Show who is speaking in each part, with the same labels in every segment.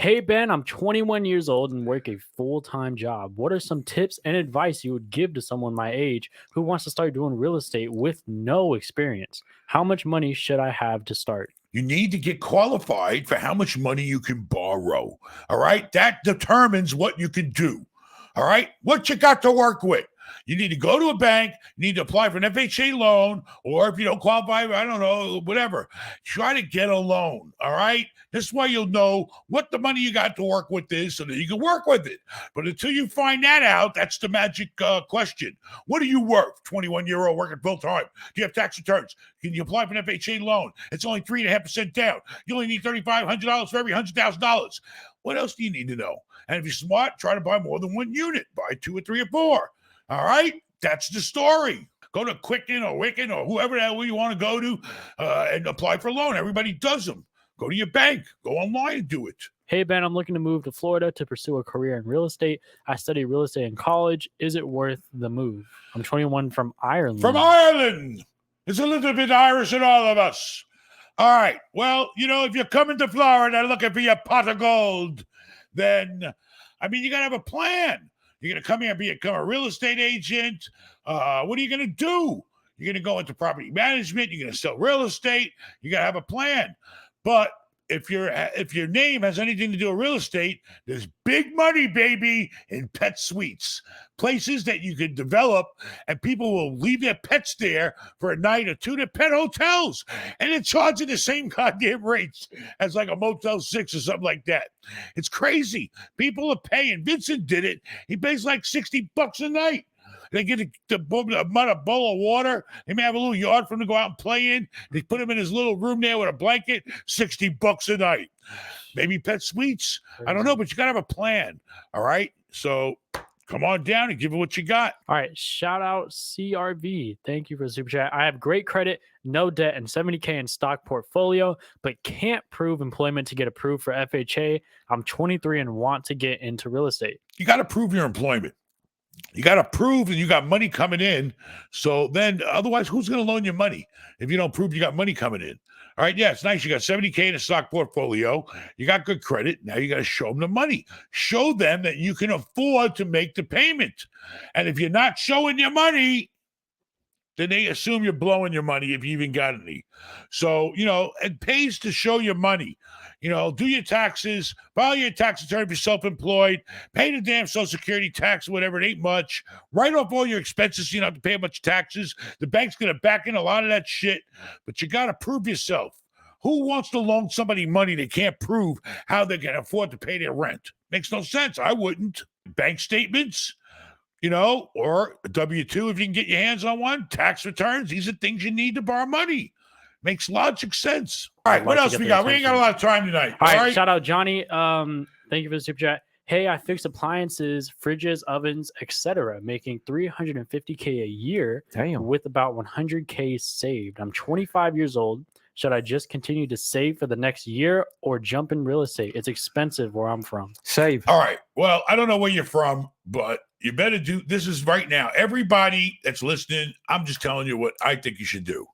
Speaker 1: Hey Ben, I'm 21 years old and work a full-time job. What are some tips and advice you would give to someone my age who wants to start doing real estate with no experience? How much money should I have to start?
Speaker 2: You need to get qualified for how much money you can borrow. All right. That determines what you can do. All right. What you got to work with. You need to go to a bank. You need to apply for an FHA loan, or if you don't qualify, I don't know, whatever. Try to get a loan. All right. This is why you'll know what the money you got to work with is so that you can work with it. But until you find that out, that's the magic question. What are you worth? 21-year-old working full time. Do you have tax returns? Can you apply for an FHA loan? It's only 3.5% down. You only need $3,500 for every $100,000. What else do you need to know? And if you're smart, try to buy more than one unit. Buy 2 or 3 or 4. All right? That's the story. Go to Quicken or Wicken or whoever the hell you want to go to and apply for a loan. Everybody does them. Go to your bank. Go online and do it.
Speaker 1: Hey Ben, I'm looking to move to Florida to pursue a career in real estate. I studied real estate in college. Is it worth the move? I'm 21 from Ireland.
Speaker 2: From Ireland. There's a little bit Irish in all of us. All right. Well, if you're coming to Florida looking for your pot of gold, then, you got to have a plan. You're going to come here and become a real estate agent. What are you going to do? You're going to go into property management. You're going to sell real estate. You got to have a plan. But if your name has anything to do with real estate, there's big money, baby, in pet suites, places that you can develop, and people will leave their pets there for a night or two. They're pet hotels, and they're charging the same goddamn rates as like a Motel 6 or something like that. It's crazy. People are paying. Vincent did it. He pays like $60 a night. They get a bowl of water. They may have a little yard for him to go out and play in. They put him in his little room there with a blanket, $60 a night. Maybe pet suites. I don't know, but you got to have a plan. All right. So come on down and give it what you got.
Speaker 1: All right. Shout out CRV. Thank you for the super chat. I have great credit, no debt, and $70K in stock portfolio, but can't prove employment to get approved for FHA. I'm 23 and want to get into real estate.
Speaker 2: You got to prove your employment. You got to prove that you got money coming in. So then otherwise, who's going to loan you money if you don't prove you got money coming in? All right. Yeah, it's nice. You got $70K in a stock portfolio. You got good credit. Now you got to show them the money. Show them that you can afford to make the payment. And if you're not showing your money, then they assume you're blowing your money if you even got any. So, it pays to show your money. Do your taxes, file your tax return if you're self-employed, pay the damn Social Security tax, whatever, it ain't much. Write off all your expenses so you don't have to pay much taxes. The bank's going to back in a lot of that shit, but you got to prove yourself. Who wants to loan somebody money they can't prove how they're going to afford to pay their rent? Makes no sense. I wouldn't. Bank statements, or a W-2 if you can get your hands on one, tax returns. These are things you need to borrow money. Makes logic sense. All right, what else we got? We ain't got a lot of time tonight.
Speaker 1: All right, shout out Johnny. Thank you for the super chat. Hey, I fix appliances, fridges, ovens, etc., making $350K a year.
Speaker 3: Damn.
Speaker 1: With about $100K saved. I'm 25 years old. Should I just continue to save for the next year or jump in real estate? It's expensive where I'm from.
Speaker 3: Save.
Speaker 2: All right. Well, I don't know where you're from, but you better do this is right now. Everybody that's listening, I'm just telling you what I think you should do.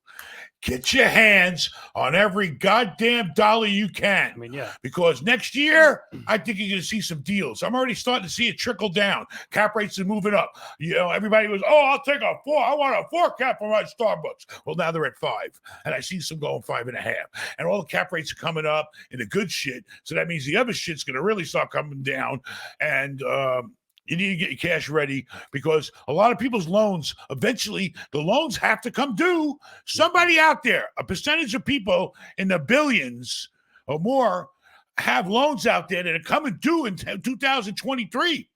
Speaker 2: Get your hands on every goddamn dollar you can.
Speaker 1: Yeah.
Speaker 2: Because next year, I think you're going to see some deals. I'm already starting to see it trickle down. Cap rates are moving up. Everybody goes, I'll take a 4. I want a 4 cap for my Starbucks. Well, now they're at 5. And I see some going 5.5. And all the cap rates are coming up in the good shit. So that means the other shit's going to really start coming down. And, you need to get your cash ready because a lot of people's loans, eventually the loans have to come due. Somebody out there, a percentage of people in the billions or more have loans out there that are coming due in 2023.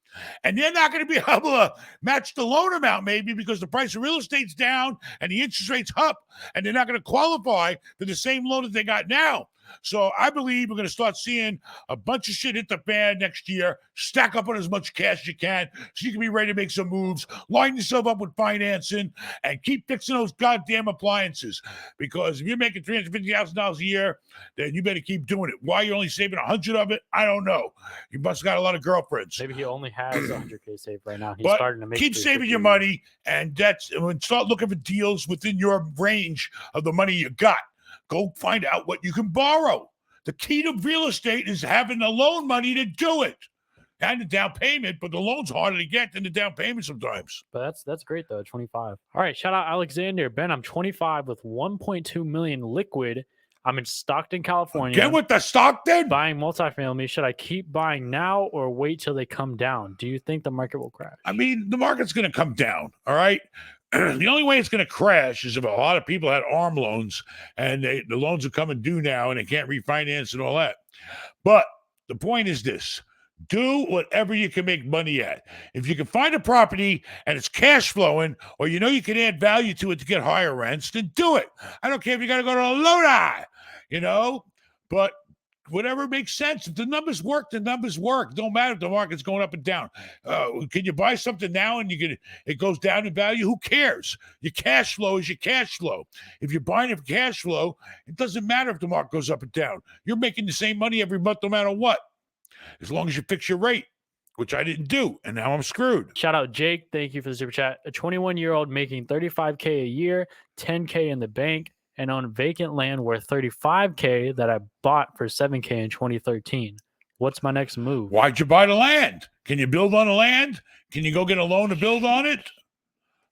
Speaker 2: And they're not going to be able to match the loan amount maybe because the price of real estate's down and the interest rate's up and they're not going to qualify for the same loan that they got now. So I believe we're going to start seeing a bunch of shit hit the fan next year. Stack up on as much cash as you can so you can be ready to make some moves. Line yourself up with financing and keep fixing those goddamn appliances. Because if you're making $350,000 a year, then you better keep doing it. Why you're only saving 100 of it, I don't know. You must have got a lot of girlfriends.
Speaker 1: Maybe he only has 100K saved right now. He's
Speaker 2: but
Speaker 1: starting to make
Speaker 2: keep saving your money and start looking for deals within your range of the money you got. Go find out what you can borrow. The key to real estate is having the loan money to do it. And the down payment, but the loan's harder to get than the down payment sometimes.
Speaker 1: But that's great though. 25. All right, shout out Alexander. Ben, I'm 25 with 1.2 million liquid. I'm in Stockton, California.
Speaker 2: Get with the Stockton.
Speaker 1: Buying multifamily. Should I keep buying now or wait till they come down? Do you think the market will crash?
Speaker 2: I mean, the market's going to come down. All right. The only way it's going to crash is if a lot of people had ARM loans and the loans are coming due now and they can't refinance and all that. But the point is this. Do whatever you can make money at. If you can find a property and it's cash flowing, or you know you can add value to it to get higher rents, then do it. I don't care if you got to go to a Lodi, but whatever makes sense. If the numbers work, the numbers work. Don't matter if the market's going up and down. Can you buy something now and it goes down in value? Who cares? Your cash flow is your cash flow. If you're buying it for cash flow, it doesn't matter if the market goes up and down. You're making the same money every month, no matter what. As long as you fix your rate, which I didn't do, and now I'm screwed.
Speaker 1: Shout out Jake. Thank you for the super chat. A 21-year-old making $35K a year, $10K in the bank, and own vacant land worth $35K that I bought for $7K in 2013. What's my next move?
Speaker 2: Why'd you buy the land? Can you build on the land? Can you go get a loan to build on it?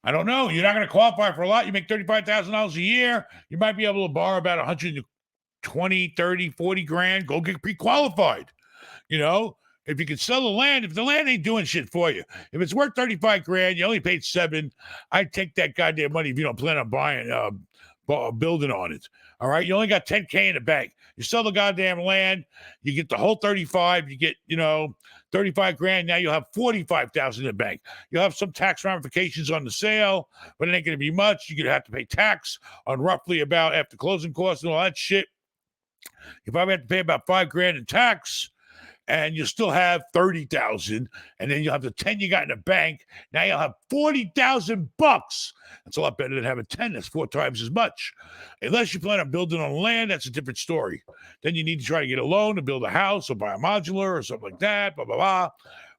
Speaker 2: I don't know. You're not going to qualify for a lot. You make $35,000 a year. You might be able to borrow about 120, 30, 40 grand. Go get pre-qualified. If you can sell the land, if the land ain't doing shit for you, if it's worth 35 grand, you only paid 7, I'd take that goddamn money if you don't plan on buying, building on it. All right. You only got 10K in the bank. You sell the goddamn land, you get the whole 35, you get, 35 grand. Now you'll have 45,000 in the bank. You'll have some tax ramifications on the sale, but it ain't going to be much. You're going to have to pay tax on roughly about after closing costs and all that shit. You probably have to pay about 5 grand in tax. And you still have 30,000, and then you'll have the 10 you got in the bank. Now you'll have 40,000 bucks. That's a lot better than having 10. That's 4 times as much. Unless you plan on building on land, that's a different story. Then you need to try to get a loan to build a house or buy a modular or something like that. Blah blah blah.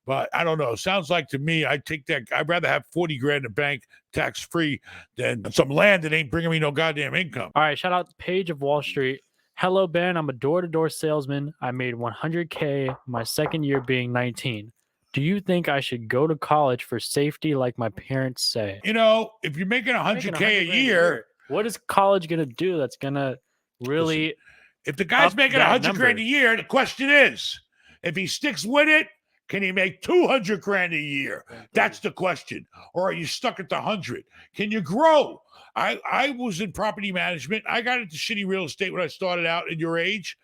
Speaker 2: But I don't know. Sounds like to me, I'd take that. I'd rather have 40 grand in the bank, tax free, than some land that ain't bringing me no goddamn income.
Speaker 1: All right, shout out Paige of Wall Street. Hello, Ben. I'm a door-to-door salesman. I made $100K my second year being 19. Do you think I should go to college for safety like my parents say?
Speaker 2: If you're making $100K a year,
Speaker 1: what is college going to do that's going to really...
Speaker 2: Listen, if the guy's making $100 grand a year, the question is, if he sticks with it, can he make 200 grand a year? That's the question. Or are you stuck at the 100? Can you grow? I was in property management. I got into shitty real estate when I started out at your age.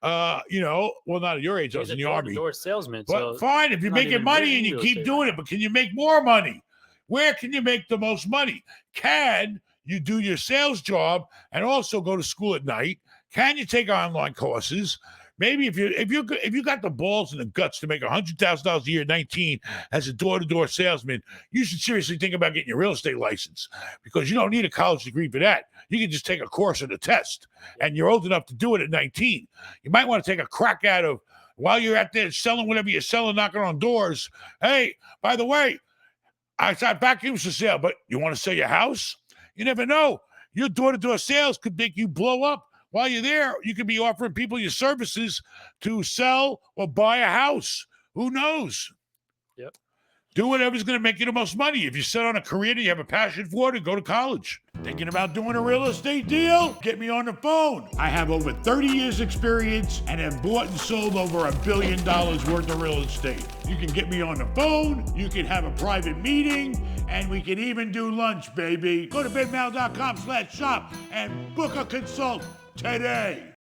Speaker 2: Well, not at your age. I was in the Army.
Speaker 1: Door salesman.
Speaker 2: But
Speaker 1: so
Speaker 2: fine, if you're making money and you keep doing it, but can you make more money? Where can you make the most money? Can you do your sales job and also go to school at night? Can you take online courses? Maybe if you got the balls and the guts to make $100,000 a year at 19 as a door-to-door salesman, you should seriously think about getting your real estate license, because you don't need a college degree for that. You can just take a course and a test, and you're old enough to do it at 19. You might want to take a crack at it while you're out there selling whatever you're selling, knocking on doors. Hey, by the way, I thought vacuums for sale, but you want to sell your house? You never know. Your door-to-door sales could make you blow up. While you're there, you could be offering people your services to sell or buy a house. Who knows?
Speaker 1: Yep.
Speaker 2: Do whatever's going to make you the most money. If you set on a career that you have a passion for it, go to college. Thinking about doing a real estate deal? Get me on the phone. I have over 30 years experience and have bought and sold over $1 billion worth of real estate. You can get me on the phone. You can have a private meeting, and we can even do lunch, baby. Go to benmal.com/shop and book a consult today.